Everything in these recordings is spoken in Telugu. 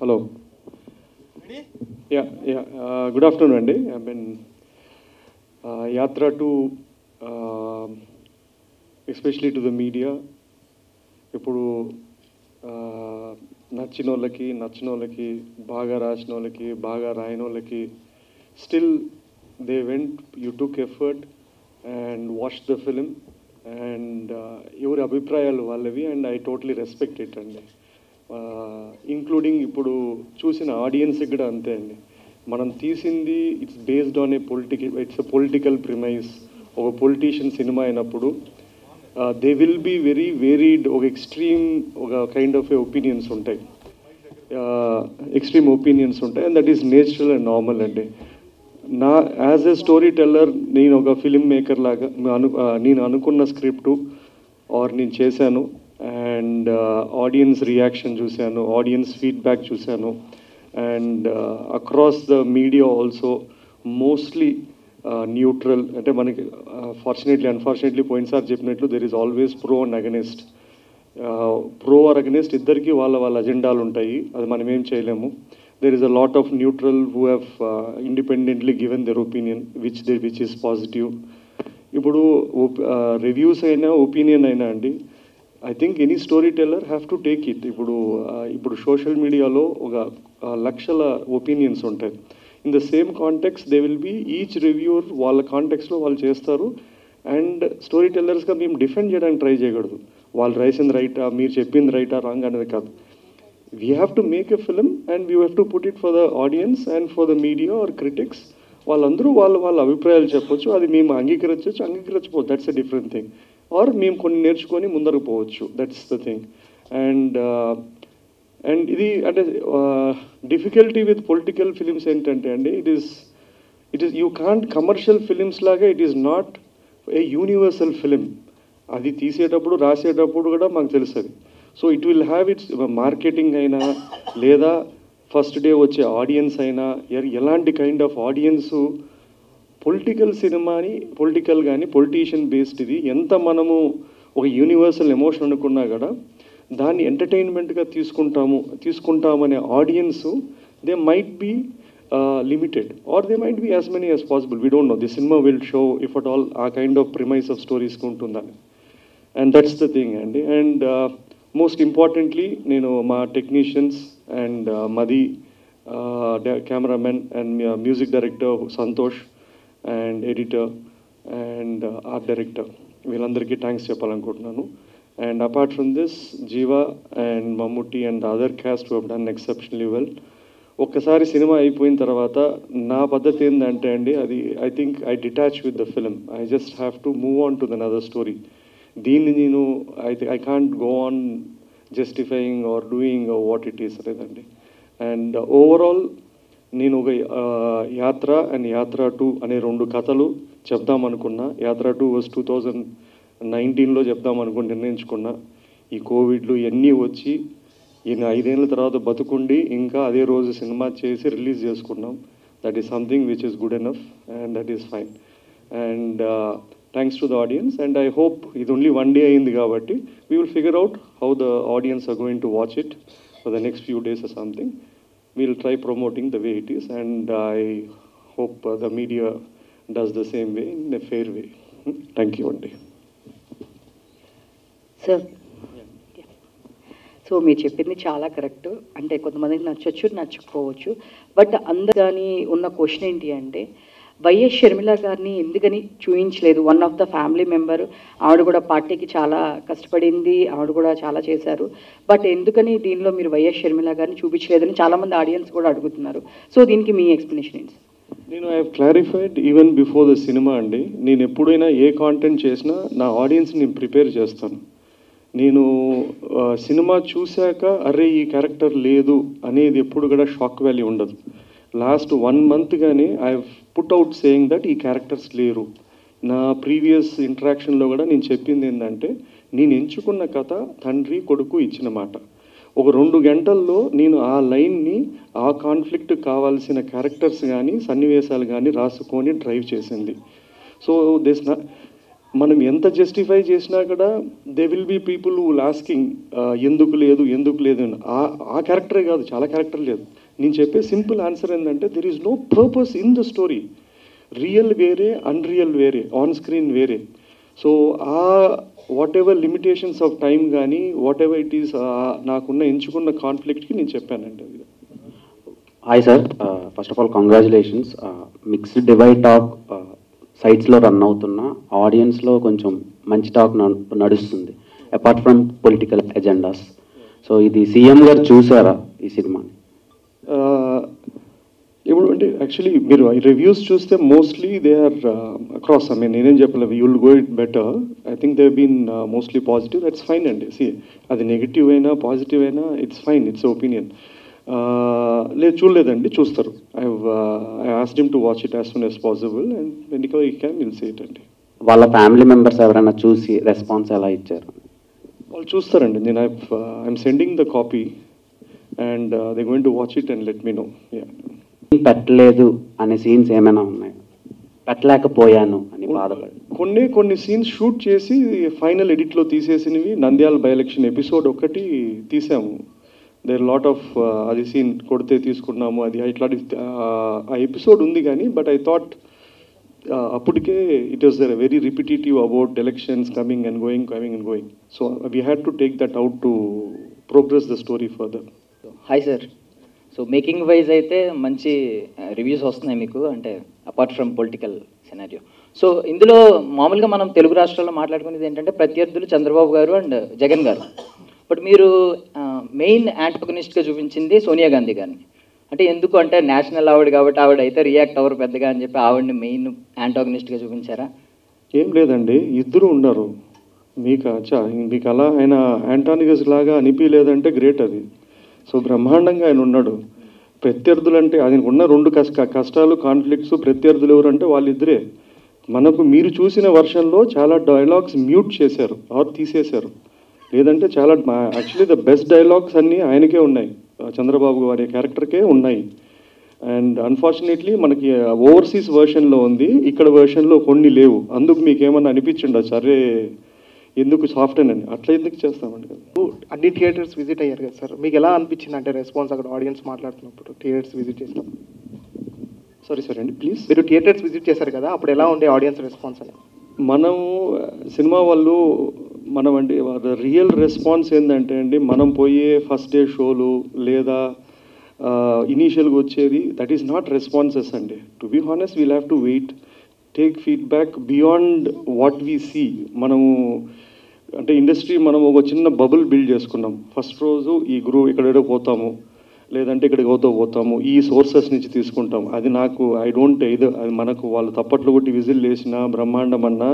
Hello. Good afternoon, Andy. I've been Yatra to, especially to the media. ఇప్పుడు నచ్చిన వాళ్ళకి బాగా రాసిన వాళ్ళకి బాగా రాయని వాళ్ళకి still they went you took effort and watch the film and ఎవరి అభిప్రాయాలు వాళ్ళవి and I totally respect it అండి. ఇంక్లూడింగ్ ఇప్పుడు చూసిన ఆడియన్స్కి కూడా అంతే అండి. మనం తీసింది it's based on it's a political premise. ఒక పొలిటీషియన్ సినిమా అయినప్పుడు they will be very varied. ఒక ఒక కైండ్ ఆఫ్ ఒపీనియన్స్ ఉంటాయి, ఎక్స్ట్రీమ్ ఒపీనియన్స్ ఉంటాయి, and that is natural and normal అండి. యాజ్ ఎ స్టోరీ టెల్లర్ నేను ఒక ఫిలిం మేకర్ లాగా నేను అనుకున్న స్క్రిప్టు నేను చేశాను అండ్ ఆడియన్స్ రియాక్షన్ చూశాను, ఆడియన్స్ ఫీడ్బ్యాక్ చూశాను and across the media also mostly neutral. అంటే మనకి అన్ఫార్చునేట్లీ పోయినసారి చెప్పినట్లు there is always pro and against. Pro or against ఇద్దరికి వాళ్ళ అజెండాలు ఉంటాయి, అది మనం ఏం చేయలేము. There is a lot of neutral who have independently given their opinion which is positive. ఇప్పుడు రివ్యూస్ అయినా ఒపీనియన్ అయినా అండి, I think any story teller have to take it. ఇప్పుడు సోషల్ మీడియాలో ఒక లక్షల ఒపీనియన్స్ ఉంటాయి. In the same context they will be each reviewer వాళ్ళ కాంటెక్స్లో వాళ్ళు చేస్తారు. అండ్ స్టోరీ టెల్లర్స్గా మేము డిఫెండ్ చేయడానికి ట్రై చేయకూడదు. వాళ్ళు రాసింది రైటా, మీరు చెప్పింది రైటా, రాంగ్ అనేది కాదు. We have to make a film and we have to put it for the audience and for the media or critics. వాళ్ళందరూ వాళ్ళ అభిప్రాయాలు చెప్పొచ్చు, అది మేము అంగీకరించకపోవచ్చు, that's a different thing. Or మేము కొన్ని నేర్చుకొని ముందరకు పోవచ్చు, దట్స్ ద థింగ్. అండ్ ఇది అంటే డిఫికల్టీ విత్ పొలిటికల్ ఫిలిమ్స్ ఏంటంటే అండి, it is you can't commercial films లాగా it is not a universal film. అది తీసేటప్పుడు రాసేటప్పుడు కూడా మాకు తెలుస్తుంది. So it will have its marketing అయినా లేదా ఫస్ట్ డే వచ్చే ఆడియన్స్ అయినా ఎలాంటి కైండ్ ఆఫ్ ఆడియన్సు పొలిటికల్ సినిమాని పొలిటీషియన్ బేస్డ్ ఇది ఎంత మనము ఒక యూనివర్సల్ ఎమోషన్ అనుకున్నా కూడా దాన్ని ఎంటర్టైన్మెంట్గా తీసుకుంటామనే audience they might be limited or they might be as many as possible. We don't know. The cinema will show if at all a kind of premise of stories kuntundani, and that's the thing. And most importantly, my technicians and Madhi, cameraman and music director Santosh and editor and art director, వీళ్ళందరికీ థ్యాంక్స్ చెప్పాలనుకుంటున్నాను. And apart from this, Jiva and Mammootty and the other cast who have done exceptionally well. ఒక్కసారి సినిమా అయిపోయిన తర్వాత నా పద్ధతి ఏంటంటే అండి, అది I think I detach with the film. I just have to move on to another story. దీన్ని నేను I can't go on justifying or doing what it is లేదండి. అండ్ ఓవరాల్ నేను ఒక యాత్ర అండ్ యాత్ర 2 అనే 2 కథలు చెప్దామనుకున్నా. యాత్ర 2 వాజ్ 2019లో చెప్దామనుకుని నిర్ణయించుకున్నా. ఈ కోవిడ్లు ఇవన్నీ వచ్చి ఈయన 5 ఏళ్ళ తర్వాత బతుకుండి ఇంకా అదే రోజు సినిమా చేసి రిలీజ్ చేసుకున్నాం. That is something which is good enough and that is fine. And thanks to the audience and I hope ఇది ఓన్లీ 1 డే అయింది కాబట్టి we will figure out how the audience are going to watch it for the next few days or something. We'll try promoting the way it is and I hope the media does the same way in a fair way. Thank you అండి. సార్, సో మీరు చెప్పింది చాలా కరెక్ట్. అంటే కొంతమందికి నచ్చచ్చు, నచ్చకపోవచ్చు. బట్ అందరు కానీ ఉన్న క్వశ్చన్ ఏంటి అంటే, వైఎస్ షర్మిల గారిని ఎందుకని చూపించలేదు? One of the family member, ఆవిడ కూడా పార్టీకి చాలా కష్టపడింది, ఆవిడ కూడా చాలా చేశారు. బట్ ఎందుకని దీనిలో మీరు వైఎస్ షర్మిల గారిని చూపించలేదని చాలామంది ఆడియన్స్ కూడా అడుగుతున్నారు. సో దీనికి మీ ఎక్స్ప్లెనేషన్ ఏంటి? నేను I have clarified even before the cinema అండి. నేను ఎప్పుడైనా ఏ కాంటెంట్ చేసినా నా ఆడియన్స్ నేను ప్రిపేర్ చేస్తాను. నేను సినిమా చూశాక అరే ఈ క్యారెక్టర్ లేదు అనేది ఎప్పుడు కూడా షాక్ వాల్యూ ఉండదు. లాస్ట్ 1 month కానీ I have put out saying that ఈ క్యారెక్టర్స్ లేరు. నా ప్రీవియస్ ఇంటరాక్షన్లో కూడా నేను చెప్పింది ఏంటంటే, నేను ఎంచుకున్న కథ తండ్రి కొడుకు ఇచ్చిన మాట. ఒక 2 గంటల్లో నేను ఆ లైన్ని ఆ కాన్ఫ్లిక్ట్ కావాల్సిన క్యారెక్టర్స్ కానీ సన్నివేశాలు కానీ రాసుకొని డ్రైవ్ చేసింది. సో మనం ఎంత జస్టిఫై చేసినా కూడా they will be people who asking ఎందుకు లేదు అని. ఆ క్యారెక్టరే కాదు, చాలా క్యారెక్టర్ లేదు. నేను చెప్పే సింపుల్ ఆన్సర్ ఏంటంటే there is no purpose in the story. Real వేరే, అన్రియల్ వేరే, ఆన్ స్క్రీన్ వేరే. So whatever limitations of time కానీ వాట్ ఎవర్ ఇట్ ఈస్ నాకున్న ఎంచుకున్న కాన్ఫ్లిక్ట్కి నేను చెప్పానండి అది. Hi sir, first of all congratulations. Mixed divide talk సైట్స్లో రన్ అవుతున్న ఆడియన్స్లో కొంచెం మంచి టాక్ నడుస్తుంది apart from political agendas. So ఇది సీఎం గారు చూసారా ఈ సినిమాని? ఇప్పుడు అంటే యాక్చువల్లీ మీరు రివ్యూస్ చూస్తే mostly they are across. I mean నేనేం చెప్పలేదు, you will go it better. I think they been mostly positive. That's fine అండి. సి అది నెగిటివ్ అయినా పాజిటివ్ అయినా ఇట్స్ ఫైన్, ఇట్స్ ఒపీనియన్. లేదు చూడలేదండి, చూస్తారు. I asked him to watch it as soon as possible and when he can will see it అండి. వాళ్ళ ఫ్యామిలీ మెంబర్స్ ఎవరైనా చూసి రెస్పాన్స్ ఎలా ఇచ్చారు? వాళ్ళు చూస్తారండి. నేను I'm sending the copy and they going to watch it and let me know. పెట్టలేదు అనే సీన్స్ ఏమైనా ఉన్నాయి? పెట్టలేకపోయాను అని బాధపడి కొన్ని సీన్స్ షూట్ చేసి ఫైనల్ ఎడిట్లో తీసేసినవి. నంద్యాల బై ఎలక్షన్ ఎపిసోడ్ ఒకటి తీసాము. దేర్ లాట్ ఆఫ్ అది సీన్ కొడితే తీసుకున్నాము, అది ఇట్లాంటి ఆ ఎపిసోడ్ ఉంది కానీ బట్ ఐ థాట్ అప్పటికే it was very repetitive about elections coming and going. So we had to take that out to progress the story further. Hi sir, so making wise అయితే మంచి రివ్యూస్ వస్తున్నాయి మీకు, అంటే apart from political scenario. So ఇందులో మామూలుగా మనం తెలుగు రాష్ట్రాల్లో మాట్లాడుకునేది ఏంటంటే ప్రత్యర్థులు చంద్రబాబు గారు అండ్ జగన్ గారు. బట్ మీరు మెయిన్ యాంటగనిస్ట్గా చూపించింది సోనియా గాంధీ గారిని. అంటే ఎందుకు అంటే నేషనల్ ఆవిడ కాబట్టి ఆవిడ అయితే రియాక్ట్ అవ్వరు పెద్దగా అని చెప్పి ఆవిడని మెయిన్ యాంటగనిస్ట్గా చూపించారా? ఏం లేదండి, ఇద్దరు ఉన్నారు. మీకు అలా ఆయన యాంటానిగస్ లాగా అనిపించలేదంటే గ్రేట్ అది. సో బ్రహ్మాండంగా ఆయన ఉన్నాడు. ప్రత్యర్థులు అంటే ఆయనకు ఉన్న రెండు కష్టాలు, కాన్ఫ్లిక్ట్స్. ప్రత్యర్థులు ఎవరంటే వాళ్ళిద్దరే. మనకు మీరు చూసిన వర్షన్లో చాలా డైలాగ్స్ మ్యూట్ చేశారు ఆర్ తీసేశారు. లేదంటే చాలా యాక్చువల్లీ ద బెస్ట్ డైలాగ్స్ అన్నీ ఆయనకే ఉన్నాయి, చంద్రబాబు గారి క్యారెక్టర్కే ఉన్నాయి. అండ్ అన్ఫార్చునేట్లీ మనకి ఓవర్సీస్ వర్షన్లో ఉంది, ఇక్కడ వర్షన్లో కొన్ని లేవు. అందుకు మీకు ఏమన్నా అనిపించండి సరే ఎందుకు సాఫ్ట్ అని అట్లా ఎందుకు చేస్తామండి కదా. అన్ని థియేటర్స్ విజిట్ అయ్యారు కదా సార్, మీకు ఎలా అనిపించింది అంటే రెస్పాన్స్ అక్కడ ఆడియన్స్ మాట్లాడుతున్నప్పుడు థియేటర్స్ విజిట్ చేస్తాం? సారీ అండి ప్లీజ్. మీరు థియేటర్స్ విజిట్ చేశారు కదా, అప్పుడు ఎలా ఉండే ఆడియన్స్ రెస్పాన్స్ అని? మనం సినిమా వాళ్ళు మనం అంటే రియల్ రెస్పాన్స్ ఏంటంటే అండి, మనం పోయే ఫస్ట్ డే షోలు లేదా ఇనీషియల్గా వచ్చేది దట్ ఈస్ నాట్ రెస్పాన్సెస్ అండి. To be honest we'll have to wait, take feedback beyond what we see. మనము అంటే ఇండస్ట్రీ మనం ఒక చిన్న బబుల్ బిల్డ్ చేసుకున్నాం. ఫస్ట్ రోజు ఈ ఇక్కడేడో పోతాము, లేదంటే ఇక్కడికి పోతాము, ఈ సోర్సెస్ నుంచి తీసుకుంటాం. అది నాకు ఐ డోంట్ అది మనకు వాళ్ళు తప్పట్లు కొట్టి విజిల్ వేసినా బ్రహ్మాండం అన్నా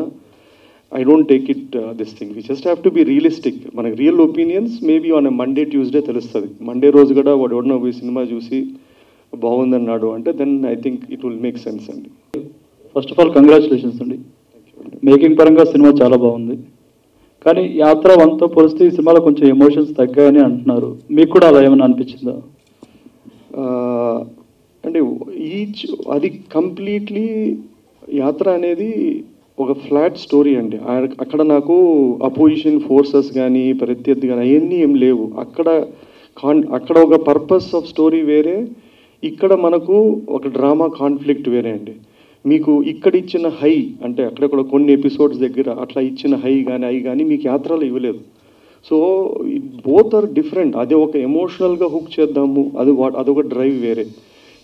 I don't take it this thing. We just have to be realistic. మనకి real opinions maybe on Monday Tuesday తెలుస్తుంది. మండే రోజు కూడా వాడు ఎవడన్నా పోయి సినిమా చూసి బాగుందన్నాడు అంటే then I think it will make sense అండి. ఫస్ట్ ఆఫ్ ఆల్ కంగ్రాచులేషన్స్ అండి. మేకింగ్ పరంగా సినిమా చాలా బాగుంది, కానీ యాత్ర 1తో పోలిస్తే ఈ సినిమాలో కొంచెం ఎమోషన్స్ తగ్గాయని అంటున్నారు. మీకు కూడా అలా ఏమైనా అనిపించిందా? అంటే అది కంప్లీట్లీ యాత్ర అనేది ఒక ఫ్లాట్ స్టోరీ అండి. అక్కడ నాకు అపోజిషన్ ఫోర్సెస్ కానీ ప్రత్యర్థి కానీ అవన్నీ ఏం లేవు. అక్కడ ఒక పర్పస్ ఆఫ్ స్టోరీ వేరే, ఇక్కడ మనకు ఒక డ్రామా కాన్ఫ్లిక్ట్ వేరే అండి. మీకు ఇక్కడ ఇచ్చిన హై అంటే అక్కడక్కడ కొన్ని ఎపిసోడ్స్ దగ్గర అట్లా ఇచ్చిన హై కానీ మీకు యాత్రలో ఇవ్వలేదు. So both are different. అదే ఒక ఎమోషనల్గా హుక్ చేద్దాము, అదొక డ్రైవ్ వేరే.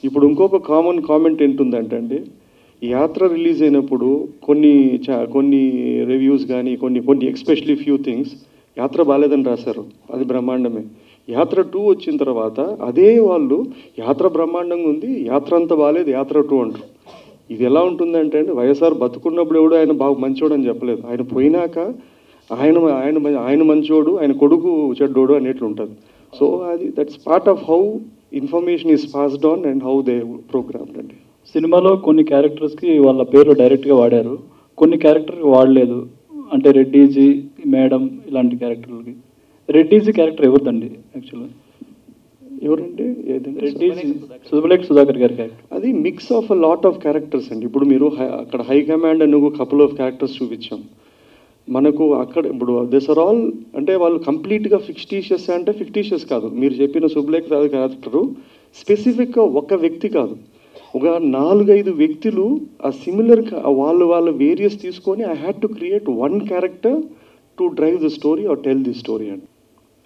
ఇప్పుడు ఇంకొక కామన్ కామెంట్ ఏంటుందంటే అండి, యాత్ర రిలీజ్ అయినప్పుడు కొన్ని రివ్యూస్ కానీ కొన్ని ఎస్పెషలీ ఫ్యూ థింగ్స్ యాత్ర బాగాలేదని రాశారు, అది బ్రహ్మాండమే. యాత్ర 2 వచ్చిన తర్వాత అదే వాళ్ళు యాత్ర బ్రహ్మాండంగా ఉంది, యాత్ర అంతా బాగాలేదు, యాత్ర 2 అంటారు. ఇది ఎలా ఉంటుందంటే అండి, వైఎస్ఆర్ బతుకున్నప్పుడు ఎవడు ఆయన బాగా మంచోడు అని చెప్పలేదు, ఆయన పోయినాక ఆయన మంచోడు, ఆయన కొడుకు చెడ్డోడు అనేట్లు ఉంటుంది. సో అది that's part of how information is passed on and how they programmed అండి. సినిమాలో కొన్ని క్యారెక్టర్స్కి వాళ్ళ పేర్లు డైరెక్ట్గా వాడారు, కొన్ని క్యారెక్టర్కి వాడలేదు. అంటే రెడ్డీజీ, మేడం ఇలాంటి క్యారెక్టర్లకి. రెడ్డీజీ క్యారెక్టర్ ఎవరిదండి యాక్చువల్గా? ఎవరండి ఏదండి రెడ్డి సుబ్బలేఖ సుధాకర్ గారి క్యారెక్టర్. అది mix of a lot of characters అండి. ఇప్పుడు మీరు అక్కడ హై కమాండ్ అని కపుల్ ఆఫ్ క్యారెక్టర్స్ చూపించాం. మనకు అక్కడ ఇప్పుడు దిస్ ఆర్ ఆల్ అంటే వాళ్ళు కంప్లీట్గా ఫిక్టీషియస్ అంటే ఫిక్టీషియస్ కాదు. మీరు చెప్పిన సుబ్బలేఖ క్యారెక్టరు స్పెసిఫిక్గా ఒక వ్యక్తి కాదు, ఒక 4-5 వ్యక్తులు ఆ సిమిలర్ వాళ్ళ వేరియస్ తీసుకొని I had to create one character to drive the story or tell the story అండి.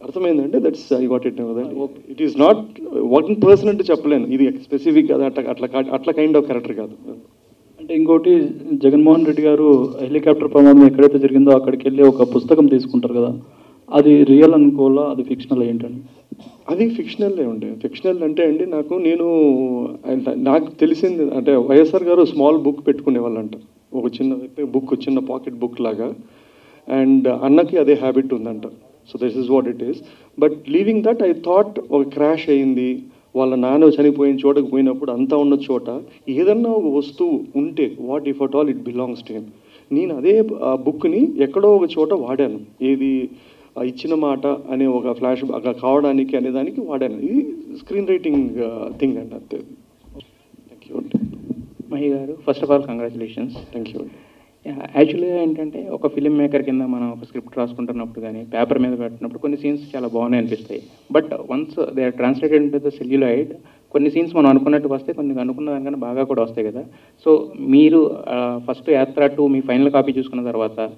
అర్థమైందంటే దట్స్ ఐ గాట్ ఇట్ కదండి. It is not one person అంటే చెప్పలేను, ఇది స్పెసిఫిక్ అది అట్లా కైండ్ ఆఫ్ క్యారెక్టర్ కాదు. అంటే ఇంకోటి జగన్మోహన్ రెడ్డి గారు హెలికాప్టర్ ప్రమాదం ఎక్కడైతే జరిగిందో అక్కడికి వెళ్ళి ఒక పుస్తకం తీసుకుంటారు కదా, అది రియల్ అనుకోవాలా, అది ఫిక్షనల్ ఏంటండి? అది ఫిక్షనల్లే ఉండే. ఫిక్షనల్ అంటే అండి నాకు తెలిసింది అంటే వైఎస్ఆర్ గారు స్మాల్ బుక్ పెట్టుకునే వాళ్ళంట, ఒక చిన్న బుక్, చిన్న పాకెట్ బుక్ లాగా. అండ్ అన్నకి అదే హ్యాబిట్ ఉందంట. So this is what it is. But leaving that I thought ఒక క్రాష్ అయింది, వాళ్ళ నాన్న చనిపోయిన చోటకు పోయినప్పుడు అంతా ఉన్న చోట ఏదన్నా ఒక వస్తువు ఉంటే what if at all it belongs to him. నేను అదే బుక్ని ఎక్కడో ఒక చోట వాడాను, ఏది ఇచ్చిన మాట అనే ఒక ఫ్లాష్ కావడానికి అనే దానికి వాడాను. ఇది స్క్రీన్ రైటింగ్ థింగ్ అండి, అంతే. థ్యాంక్ యూ అండి. మహి గారు, first of all congratulations. Thank you అండి. యాక్చువల్గా ఏంటంటే ఒక ఫిలిం మేకర్ కింద మనం ఒక స్క్రిప్ట్ రాసుకుంటున్నప్పుడు కానీ పేపర్ మీద పెట్టినప్పుడు కొన్ని సీన్స్ చాలా బాగున్నాయి అనిపిస్తాయి. But once they are translated into the celluloid, కొన్ని సీన్స్ మనం అనుకున్నట్టు వస్తాయి, కొన్ని అనుకున్న దానికన్నా బాగా కూడా వస్తాయి కదా. సో మీరు ఫస్ట్ యాత్ర 2 మీ ఫైనల్ కాపీ చూసుకున్న తర్వాత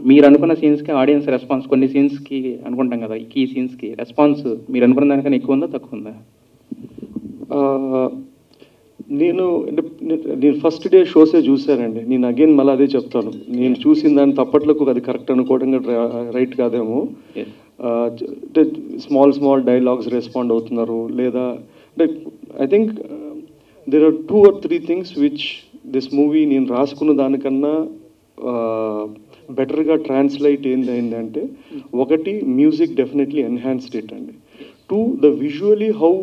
మీరు అనుకున్న సీన్స్కి ఆడియన్స్ రెస్పాన్స్, కొన్ని సీన్స్కి అనుకుంటాం కదా ఈ సీన్స్కి రెస్పాన్స్ మీరు అనుకున్న దానికన్నా ఎక్కువ ఉందా తక్కువ ఉందా? నేను ఫస్ట్ డే షోసే చూశానండి. నేను అగైన్ మళ్ళీ అదే చెప్తాను, నేను చూసిన దాని తప్పట్లకు అది కరెక్ట్ అనుకోవడం రైట్ కాదేమో. అంటే స్మాల్ డైలాగ్స్ రెస్పాండ్ అవుతున్నారు లేదా అంటే I think there are 2 or 3 things which this movie నేను రాసుకున్న దానికన్నా బెటర్గా ట్రాన్స్లేట్ ఏంటంటే, ఒకటి మ్యూజిక్ డెఫినెట్లీ ఎన్హాన్స్డ్ ఇట్ అండి. 2 ద విజువలీ హౌ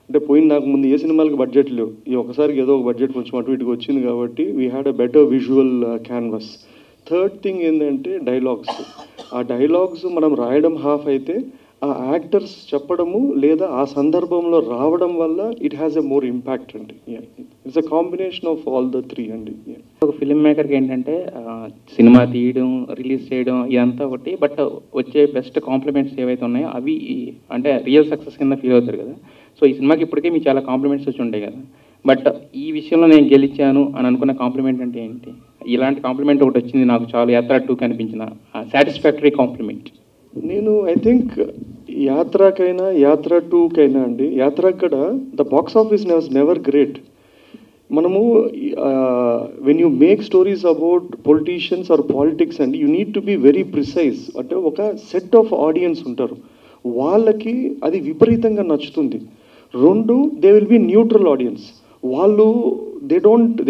అంటే పోయిన నాకు ముందు ఏ సినిమాలకు బడ్జెట్ లేవు, ఈ ఒకసారికి ఏదో ఒక బడ్జెట్ కొంచెం అటు ఇటుకు వచ్చింది కాబట్టి we had a better visual canvas. Third thing ఏంటంటే డైలాగ్స్. ఆ డైలాగ్స్ మనం రాయడం హాఫ్ అయితే ఆ యాక్టర్స్ చెప్పడము లేదా ఆ సందర్భంలో రావడం వల్ల it has a more impact అండి. It's a combination of all the 3 అండి. ఒక ఫిలిం మేకర్కి ఏంటంటే సినిమా తీయడం, రిలీజ్ చేయడం ఇదంతా ఒకటి, బట్ వచ్చే బెస్ట్ కాంప్లిమెంట్స్ ఏవైతే ఉన్నాయో అవి అంటే రియల్ సక్సెస్ కింద ఫీల్ అవుతారు కదా. సో ఈ సినిమాకి ఇప్పటికే మీకు చాలా కాంప్లిమెంట్స్ వచ్చి ఉంటాయి కదా, బట్ ఈ విషయంలో నేను గెలిచాను అని అనుకున్న కాంప్లిమెంట్ అంటే ఏంటి? ఇలాంటి కాంప్లిమెంట్ ఒకటి వచ్చింది నాకు చాలా యాత్ర 2 కనిపించిన సాటిస్ఫాక్టరీ కాంప్లిమెంట్. నేను ఐ థింక్ యాత్రకైనా యాత్ర 2కైనా అండి, యాత్ర కూడా the box office was never great. మనము when you make stories about politicians or politics అండి, you need to be very precise. అంటే ఒక సెట్ ఆఫ్ ఆడియన్స్ ఉంటారు, వాళ్ళకి అది విపరీతంగా నచ్చుతుంది. 2 they will be neutral audience, వాళ్ళు they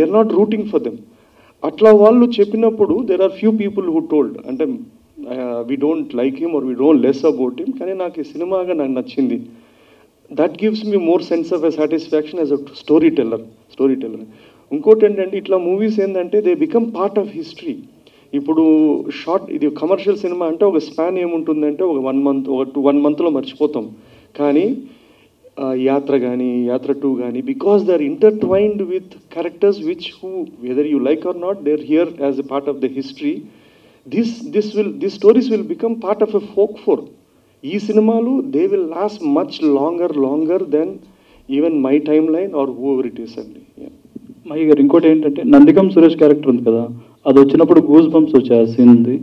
are not rooting for them. అట్లా వాళ్ళు చెప్పినప్పుడు there are few people who told అంటే we don't like him or we don't less about him, కానీ నాకు ఈ సినిమాగా నాకు నచ్చింది. That gives me more sense of a satisfaction as a story teller. ఇంకోటి ఏంటంటే ఇట్లా మూవీస్ ఏంటంటే they become part of history. ఇప్పుడు ఇది కమర్షియల్ సినిమా అంటే ఒక స్పాన్ ఏముంటుందంటే ఒక 1 monthలో మర్చిపోతాం. కానీ యాత్ర కానీ యాత్ర 2 కానీ because they are intertwined with characters which who whether you like or not they are here as a part of the history. These stories will become part of a folk form. ఈ సినిమాలు they will last much longer than even my timeline or whoever it is అండి. మహి గారు, ఇంకోటి ఏంటంటే నందిగం సురేష్ క్యారెక్టర్ ఉంది కదా, అది వచ్చినప్పుడు గూస్ బంప్స్ వచ్చాయి ఆ సీన్ ఉంది.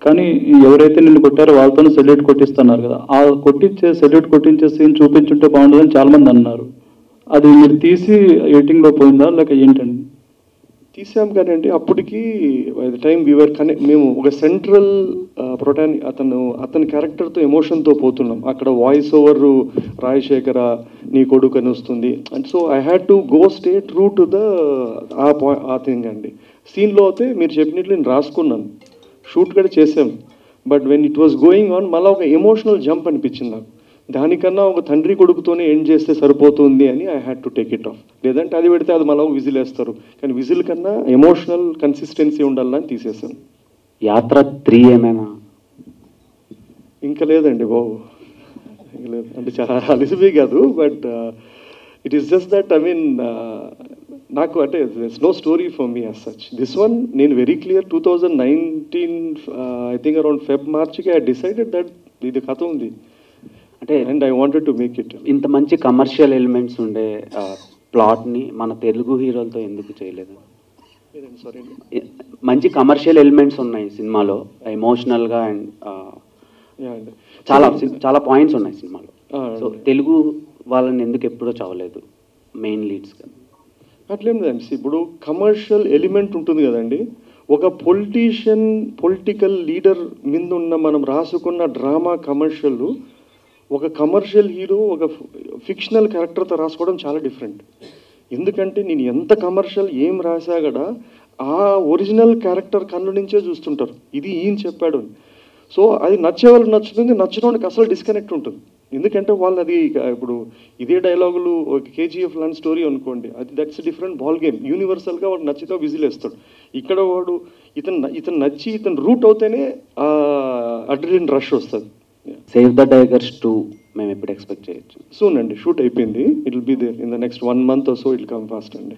కానీ ఎవరైతే నిన్ను కొట్టారో వాళ్ళతోనే సెల్యూట్ కొట్టిస్తున్నారు కదా, ఆ సెల్యూట్ కొట్టించే సీన్ చూపించుంటే బాగుంటుందని చాలా మంది అన్నారు. అది మీరు తీసి ఎడిటింగ్లో పోయిందా లేక ఏంటండి? తీసాం కానీ అండి అప్పటికి బై ద టైమ్ వీవర్ మేము ఒక సెంట్రల్ అతని క్యారెక్టర్తో ఎమోషన్తో పోతున్నాం. అక్కడ వాయిస్ ఓవర్ రాజశేఖర నీ కొడుకు అని వస్తుంది. And so I had to go stay true to ఆ థింగ్ అండి. సీన్లో అయితే మీరు చెప్పినట్లు నేను రాసుకున్నాను, షూట్ కూడా చేసాం. But when it was going on మళ్ళీ ఒక ఎమోషనల్ జంప్ అనిపించింది నాకు. దానికన్నా ఒక తండ్రి కొడుకుతోనే ఎండ్ చేస్తే సరిపోతుంది అని I had to take it of. లేదంటే అది పెడితే అది మళ్ళీ విజిల్ వేస్తారు, కానీ విజిల్ కన్నా ఎమోషనల్ కన్సిస్టెన్సీ ఉండాలని తీసేసాను. యాత్ర 3 ఏమైనా ఇంకా లేదండి బాబు, లేదు అంటే చాలా అలిసిపోయి కాదు, but it is just that I mean నాకు అంటే that's no story for me as such. This one నేను very clear 2019 I think around మార్చ్కి ఐ డిసైడెడ్ దట్ ఇది కథ ఉంది అంటే and I wanted to make it. ఇంత మంచి కమర్షియల్ ఎలిమెంట్స్ ఉండే ప్లాట్ని మన తెలుగు హీరోలతో ఎందుకు చేయలేదు? సారీ అండి. మంచి కమర్షియల్ ఎలిమెంట్స్ ఉన్నాయి సినిమాలో, ఎమోషనల్గా అండ్ అండి చాలా చాలా పాయింట్స్ ఉన్నాయి సినిమాలో. సో అండి. తెలుగు వాళ్ళని ఎందుకు ఎప్పుడూ చదవలేదు మెయిన్ లీడ్స్గా? అట్లేం లేదండి. ఇప్పుడు కమర్షియల్ ఎలిమెంట్ ఉంటుంది కదండి, ఒక పొలిటికల్ లీడర్ మీద ఉన్న మనం రాసుకున్న డ్రామా కమర్షియల్, ఒక కమర్షియల్ హీరో ఒక ఫిక్షనల్ క్యారెక్టర్తో రాసుకోవడం చాలా డిఫరెంట్. ఎందుకంటే నేను ఎంత కమర్షియల్ ఏం రాసా కూడా ఆ ఒరిజినల్ క్యారెక్టర్ కన్ను నుంచే చూస్తుంటారు, ఇది ఈయన చెప్పాడు అని. సో అది నచ్చే వాళ్ళకి నచ్చుతుంది, నచ్చడానికి అసలు డిస్కనెక్ట్ ఉంటుంది. ఎందుకంటే వాళ్ళు అది ఇప్పుడు ఇదే డైలాగులు ఒక కేజీఎఫ్ లాంటి స్టోరీ అనుకోండి, అది దట్స్ డిఫరెంట్ బాల్ గేమ్. యూనివర్సల్గా వాడు నచ్చితే విజిల్ వేస్తాడు. ఇక్కడ వాడు ఇతను నచ్చి ఇతను రూట్ అవుతేనే అడ్రిలిన్ రష్ వస్తుంది. సేవ్ ద టైగర్స్ 2 మేము ఎప్పుడు ఎక్స్పెక్ట్ చేయొచ్చు? సూన్ అండి, షూట్ అయిపోయింది. It will be there in the next 1 month or so. It come fast అండి.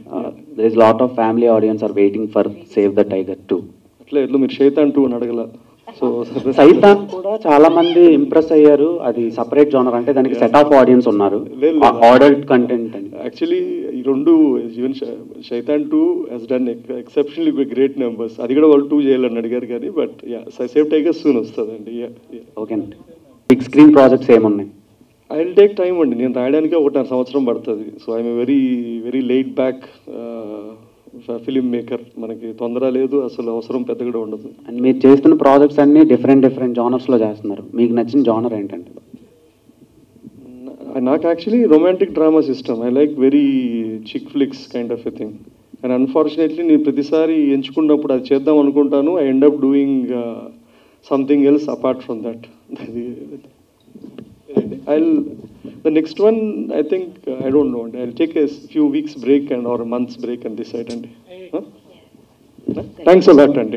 There is lot of family audience are waiting for save the tiger 2. ఎట్లా మీరు శైతాన్ 2 అని అడగల. సో సైతాన్ కూడా చాలా మంది ఇంప్రెస్ అయ్యారు. అది సపరేట్ జోనర్, అంటే దానికి సెట్ ఆఫ్ ఆడియన్స్ ఉన్నారు, అడల్ట్ కంటెంట్ అని. యాక్చువల్లీ ఈ రెండు even Shaitan 2 he's done exceptionally great numbers. అది కూడా వాళ్ళు 2 చేయాలని అడిగారు కానీ, బట్ సేవ్ టైగర్ సూన్ వస్తుందండి. ఓకే అండి. బిగ్ స్క్రీన్ ప్రాజెక్ట్స్ ఏమున్నాయి? ఐ విల్ టేక్ టైం అండి. నేను రాయడానికి 1.5 సంవత్సరం పడుతుంది. So I'm very late back film maker. మనకి తొందర లేదు, అసలు అవసరం పెద్ద కూడా ఉండదు. అండ్ మీరు చేస్తున్న ప్రాజెక్ట్స్ అన్ని డిఫరెంట్ జానర్స్లో చేస్తున్నారు. మీకు నచ్చిన జానర్ ఏంటంటే? నాకు యాక్చువల్లీ రొమాంటిక్ డ్రామాస్ ఇష్టం. I like very chick flicks kind of a thing. And unfortunately నేను ప్రతిసారి ఎంచుకున్నప్పుడు అది చేద్దాం అనుకుంటాను, I end up doing something else apart from that. The next one, I think, I don't know. I'll take a few weeks break or a month's break and decide. Thanks a lot, Andy.